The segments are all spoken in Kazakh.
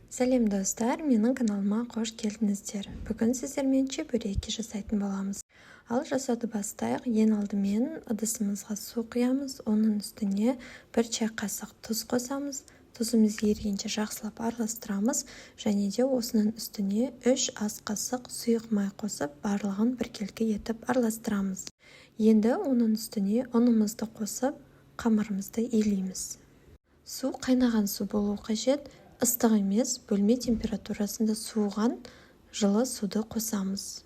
Сәлем достар, менің каналыма қош келдіңіздер. Бүгін сіздермен чебуреки жасайтын боламыз. Ал жасауды бастайық. Ең алдымен ыдысымызға су құямыз, оның үстіне 1 чай қасық тұз қосамыз. Тұзымыз ерігенше жақсылап араластырамыз және де осының үстіне 3 ас қасық сұйық май қосып, барлығын біркелкі етіп араластырамыз. Енді оның үстіне ұнымызды қосып, қамырымызды илейміз. Су қайнаған су болу қажет. Ыстық емес, бөлме температурасында суыған жылы суды қосамыз.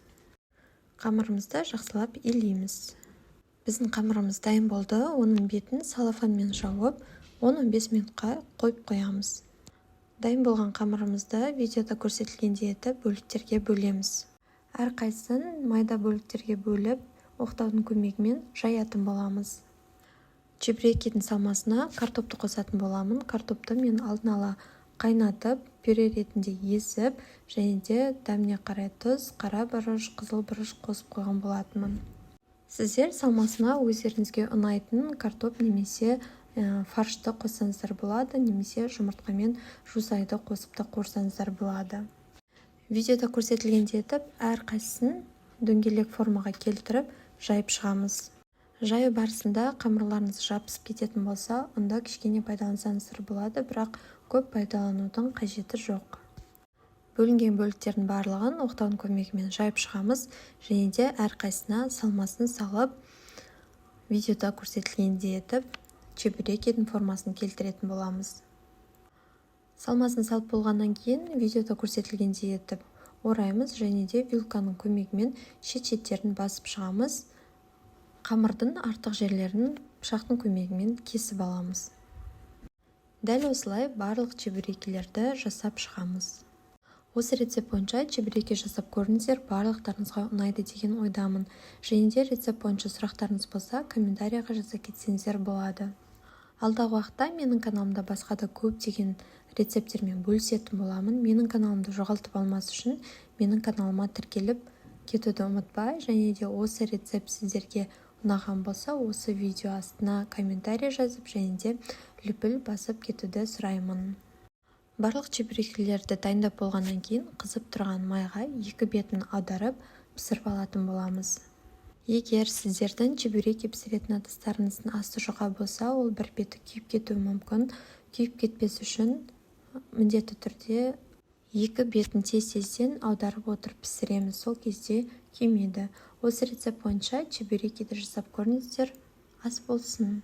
Қамырымызды жақсылап илейміз. Біздің қамырымыз дайын болды. Оның бетін салафанмен жауып, 10-15 минутқа қойып қоямыз. Дайын болған қамырымызды видеода көрсетілгендей етіп бөліктерге бөлеміз. Әрқайсысын майда бөліктерге бөліп, оқтаудың көмегімен жаятын боламыз. Чебурекидің салмасына картопты қосатын боламын. Картопты мен алдын ала қайнатып, пюре ретінде езіп, және де дәміне қарай тұз, қара бұрыш, қызыл бұрыш қосып қойған болатынмын. Сіздер салмасына өздеріңізге ұнайтын картоп немесе фаршты қоссаңыздар болады, немесе жұмыртқамен жусайды қосып та қорсаңыздар болады. Видеода көрсетілгендей етіп, әрқайсысын дөңгелек формаға келтіріп, жайып шығамыз. Жаю барысында қамырларыңыз жабысып кететін болса, онда кішкене пайдалансаңыздар болады, бірақ көп пайдаланудың қажеті жоқ. Бөлінген бөліктердің барлығын оқтаудың көмегімен жайып шығамыз және де әрқайсына салмасын салып, видеода көрсетілгендей етіп, чебурекидің формасын келтіретін боламыз. Салмасын салып болғаннан кейін видеода көрсетілгендей етіп ораймыз және де вилканың көмегімен шет-шеттерін басып шығамыз. Қамырдың артық жерлерін пышақтың көмегімен кесіп аламыз. Дәл осылай барлық чебурекилерді жасап шығамыз. Осы рецепт бойынша чебуреки жасап көріңіздер, барлықтарыңызға ұнайды деген ойдамын. Және де рецепт бойынша сұрақтарыңыз болса, комментарияға жаза кетсеңіздер болады. Алдағы уақытта менің каналымда басқа да көптеген рецепттермен бөлісетін боламын. Менің каналымды жоғалтып алмас үшін менің каналыма тіркеліп кетуді ұмытпай, және де осы рецепт сіздерге ұнаған болса, осы видео астына комментарий жазып, және де лүпіл басып кетуді сұраймын. Барлық чебурекилерді дайындап болғаннан кейін қызып тұрған майға 2 бетін аударып пісіріп алатын боламыз. Егер сіздердің чебуреки пісіретін ыдыстарыңыздың асты жұқа болса, ол бір беті күйіп кетуі мүмкін. Күйіп кетпес үшін міндетті түрде 2 бетін тез-тезден аударып отырып пісіреміз, сол кезде күймейді. Осы рецепт бойынша чебурекиді жасап көріңіздер, ас болсын.